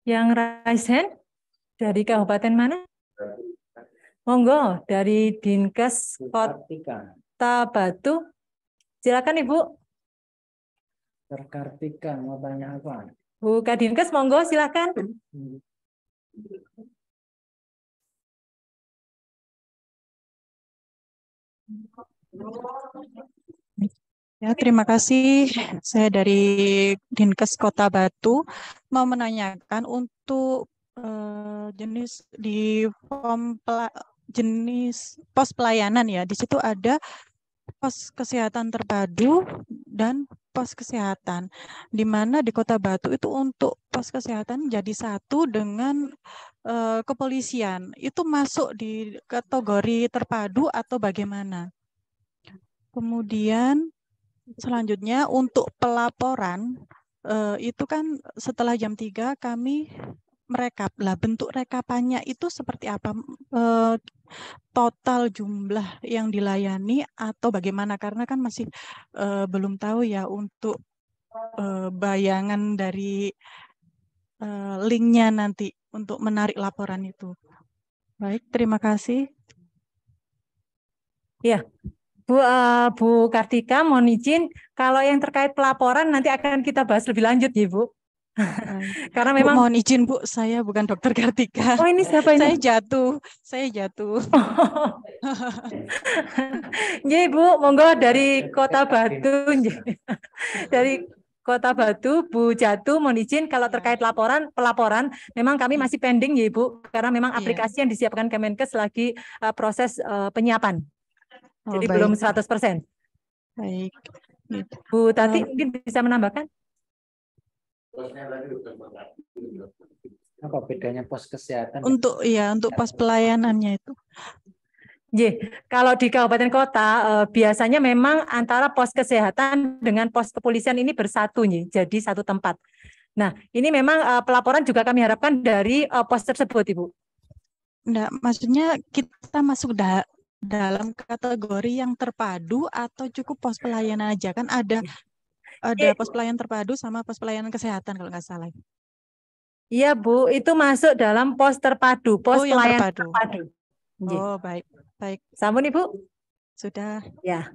Yang raise hand dari kabupaten mana? Monggo, dari Dinkes Kota Batu. Silakan Ibu. Kartika mau tanya apa? Bu Kadinkes, monggo silakan. Ya, terima kasih. Saya dari Dinkes Kota Batu mau menanyakan untuk jenis di form jenis pos pelayanan ya. Di situ ada pos kesehatan terpadu dan pos kesehatan, di mana di Kota Batu itu untuk pos kesehatan jadi satu dengan kepolisian. Itu masuk di kategori terpadu atau bagaimana? Kemudian selanjutnya untuk pelaporan itu kan setelah jam 3 kami merekap. Lah bentuk rekapannya itu seperti apa? Total jumlah yang dilayani atau bagaimana, karena kan masih belum tahu ya untuk bayangan dari linknya nanti untuk menarik laporan itu. Baik, terima kasih. Ya, Bu Kartika, mohon izin kalau yang terkait pelaporan nanti akan kita bahas lebih lanjut ya Bu. Karena memang mohon izin Bu, saya bukan Dokter Kartika. Oh, ini siapa ini? Saya jatuh. Nggih Bu, monggo dari Kota Batu. Dari Kota Batu, Bu Jatu, mohon izin kalau terkait pelaporan, memang kami masih pending ya Ibu, karena memang aplikasi yang disiapkan Kemenkes lagi proses penyiapan. Jadi belum 100%. Baik. Bu Tati mungkin bisa menambahkan? Apa bedanya pos kesehatan? Untuk pos pelayanannya itu. Kalau di kabupaten kota biasanya memang antara pos kesehatan dengan pos kepolisian ini bersatu nih, jadi satu tempat. Nah, ini memang pelaporan juga kami harapkan dari pos tersebut, Ibu. Enggak, maksudnya kita masuk dalam kategori yang terpadu atau cukup pos pelayanan aja, kan ada pos pelayanan terpadu sama pos pelayanan kesehatan kalau nggak salah. Iya Bu, itu masuk dalam pos terpadu, pos pelayanan terpadu. Oh baik. Sampun Ibu? Sudah. Ya.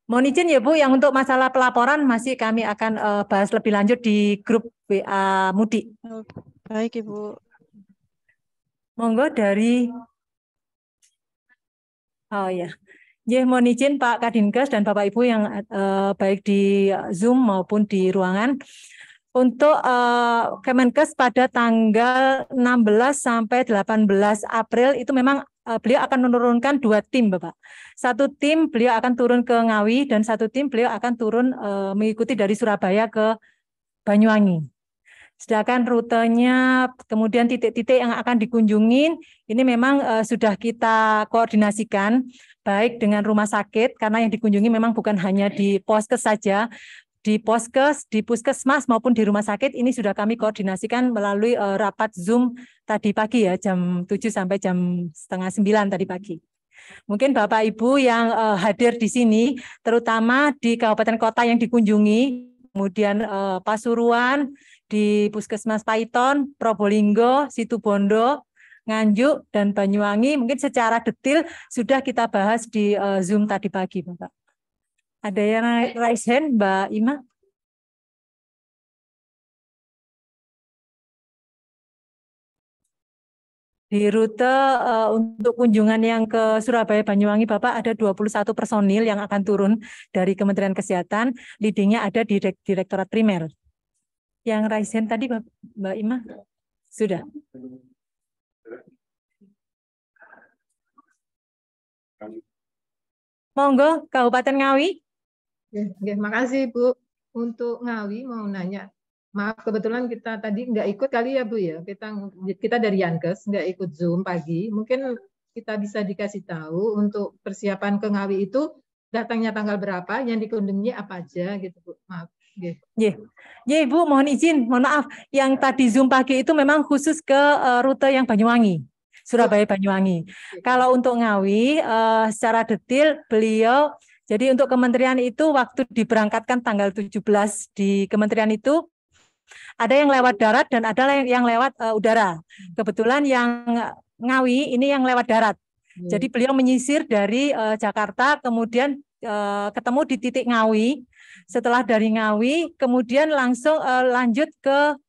Mohon izin ya Bu, yang untuk masalah pelaporan masih kami akan bahas lebih lanjut di grup WA Mudi. Oh, baik Ibu. Monggo dari mohon izin Pak Kadinkes dan Bapak Ibu yang baik di Zoom maupun di ruangan. Untuk Kemenkes pada tanggal 16 sampai 18 April itu memang beliau akan menurunkan 2 tim Bapak. Satu tim beliau akan turun ke Ngawi dan satu tim beliau akan turun mengikuti dari Surabaya ke Banyuwangi. Sedangkan rutenya, kemudian titik-titik yang akan dikunjungin, ini memang sudah kita koordinasikan, baik dengan rumah sakit, karena yang dikunjungi memang bukan hanya di poskes saja, di poskes, di puskesmas maupun di rumah sakit, ini sudah kami koordinasikan melalui rapat Zoom tadi pagi ya, jam 7 sampai jam 8:30 tadi pagi. Mungkin Bapak Ibu yang hadir di sini, terutama di kabupaten kota yang dikunjungi, kemudian Pasuruan, di Puskesmas Paiton, Probolinggo, Situbondo, Nganjuk, dan Banyuwangi, mungkin secara detail sudah kita bahas di Zoom tadi pagi, Bapak. Ada yang raise hand, Mbak Ima? Di rute untuk kunjungan yang ke Surabaya Banyuwangi, Bapak, ada 21 personil yang akan turun dari Kementerian Kesehatan, leadingnya ada di Direktorat Primer. Yang raise hand tadi Mbak Ima? Sudah. Monggo, Kabupaten Ngawi. Makasih Bu. Untuk Ngawi mau nanya, maaf kebetulan kita tadi nggak ikut kali ya Bu ya. Kita dari Yankes nggak ikut Zoom pagi. Mungkin kita bisa dikasih tahu untuk persiapan ke Ngawi itu datangnya tanggal berapa, yang dikunjungi apa aja gitu Bu. Maaf. Bu, mohon izin, mohon maaf. Yang tadi Zoom pagi itu memang khusus ke rute yang Banyuwangi, Surabaya Banyuwangi. Kalau untuk Ngawi, secara detail beliau, jadi untuk kementerian itu waktu diberangkatkan tanggal 17 di kementerian itu, ada yang lewat darat dan ada yang lewat udara. Kebetulan yang Ngawi ini yang lewat darat. Jadi beliau menyisir dari Jakarta, kemudian ketemu di titik Ngawi. Setelah dari Ngawi, kemudian langsung lanjut ke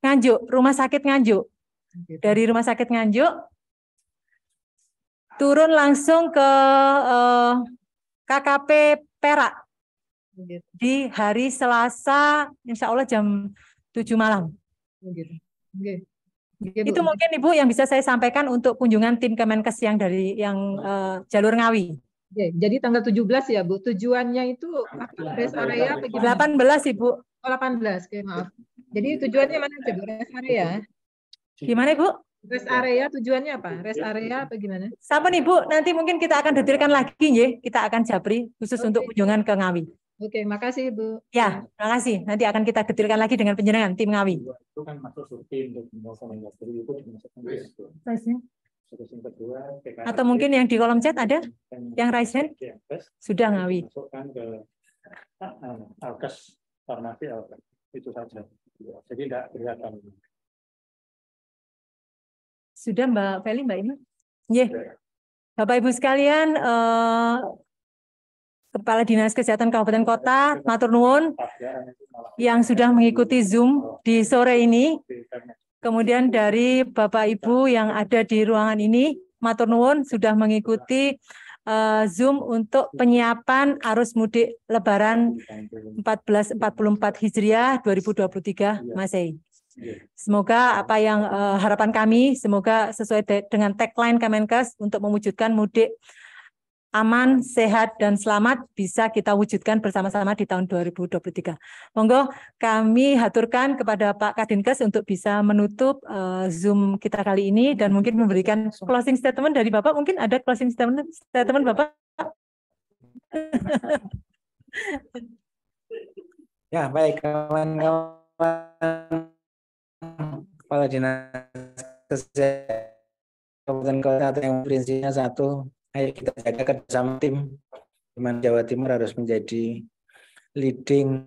Nganjuk, Rumah Sakit Nganjuk. Dari Rumah Sakit Nganjuk, turun langsung ke KKP Perak. Di hari Selasa, insya Allah jam 7 malam. Itu mungkin Ibu yang bisa saya sampaikan untuk kunjungan tim Kemenkes yang dari jalur Ngawi. Jadi tanggal 17 ya Bu, tujuannya itu apa? Rest area apa gimana? 18 Ibu. Oh, 18, oke maaf. Jadi tujuannya mana aja Bu? Rest area? Gimana Ibu? Rest area tujuannya apa? Rest area apa gimana? Sampun Ibu, nanti mungkin kita akan detailkan lagi ya, kita akan japri khusus untuk kunjungan ke Ngawi. Oke, makasih Bu. Ya, terima kasih. Nanti akan kita detailkan lagi dengan penjenengan tim Ngawi. Itu kan masuk survei untuk industri itu dimasukkan atau mungkin yang di kolom chat ada yang raise hand? Sudah Ngawi. Masukkan ke Alkes Farmasi Alkes itu saja. Jadi tidak kelihatan. Sudah Mbak Feli, Mbak Ima? Bapak Ibu sekalian, Kepala Dinas Kesehatan Kabupaten Kota, matur nuwun yang sudah mengikuti Zoom di sore ini. Kemudian dari Bapak Ibu yang ada di ruangan ini, matur nuwun sudah mengikuti Zoom untuk penyiapan arus mudik Lebaran 1444 Hijriah 2023 Masehi. Semoga apa yang harapan kami, semoga sesuai dengan tagline Kemenkes untuk mewujudkan mudik aman, sehat, dan selamat bisa kita wujudkan bersama-sama di tahun 2023. Monggo kami haturkan kepada Pak Kadinkes untuk bisa menutup Zoom kita kali ini dan mungkin memberikan closing statement dari Bapak. Mungkin ada closing statement Bapak? Ya, baik kawan-kawan Kepala Dinas Kesehatan Kabupaten Kota atau yang prinsipnya satu, ayo kita jaga kerjasama tim. Di mana Jawa Timur harus menjadi leading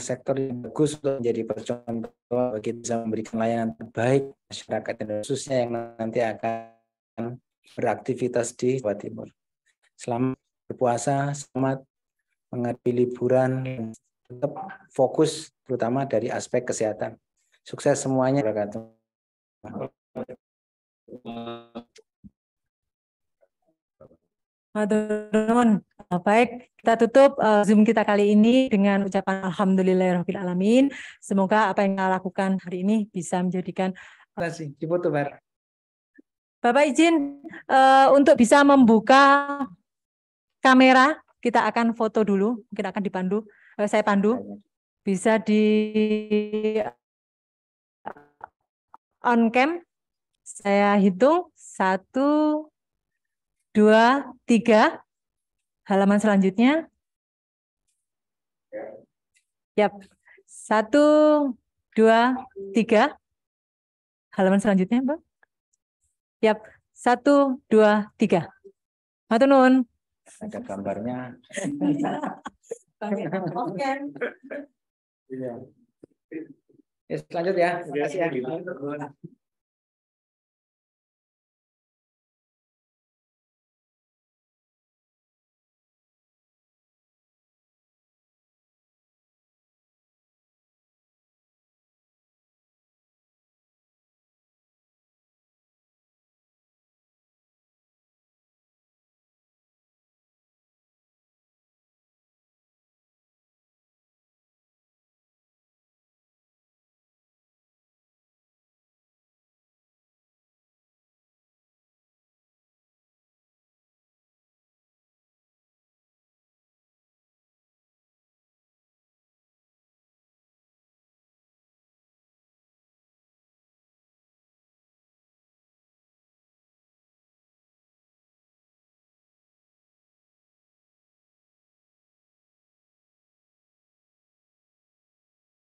sektor yang bagus untuk menjadi percontohan bagi bisa memberikan layanan terbaik masyarakat Indonesia, khususnya yang nanti akan beraktivitas di Jawa Timur. Selamat berpuasa, selamat menghadapi liburan, tetap fokus terutama dari aspek kesehatan. Sukses semuanya. Baik, kita tutup Zoom kita kali ini dengan ucapan Alhamdulillahirabbil alamin. Semoga apa yang kita lakukan hari ini bisa menjadikan. Terima kasih. Dipoto, Bar. Bapak izin untuk bisa membuka kamera, kita akan foto dulu, mungkin akan dipandu. Saya pandu, bisa di on cam. Saya hitung 1, 2, 3. Halaman selanjutnya. Yap. 1, 2, 3. Halaman selanjutnya, Mbak. Yap. 1, 2, 3. Matur nuwun. Ada gambarnya. Oke. Ya, lanjut ya. Terima kasih ya.